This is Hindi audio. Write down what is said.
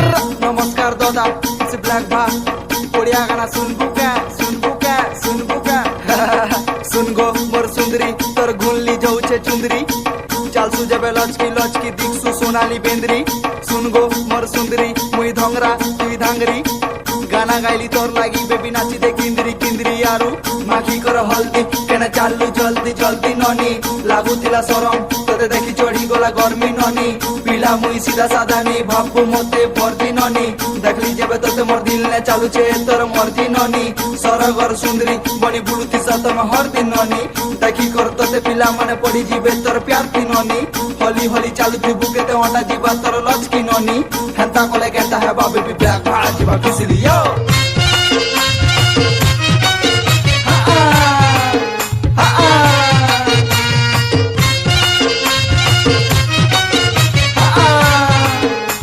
नमस्कार दादा से ब्लैक भा ओडिया गाना सुनबू क्या सुन गो मोर सुंदरी तोर घुनली जाऊे चुंदरी चाल सुजाबे लचकी लचकी दिखसु सोनाली बेंद्री सुन गो मोर सुंदरी मुई धंगरा तुई धांगरी गाना गाइली तोर लागी बेबी नाची दे किंदरी किंदरी आरु माखी कर हल्दी केना चालू जल्दी जल्दी ननी लागू तिला सरम तोते देखी चढ़ी गला गर्मी ननी पिला मुई सीधा साधा नहीं भाबू मते भर्ती ननी देखली जेबे तोते मोर दिल ने चालू छे तोर मर्जी ननी सरगर सुंदरी बनी बुलुती सतम हर दिन ननी देखी कर तोते पिला माने पड़ी जीबे तोर प्यार की ननी हली हली चालू थी बुकेते हटा जीवा तोर लचकी ननी हेंता कोले केंता है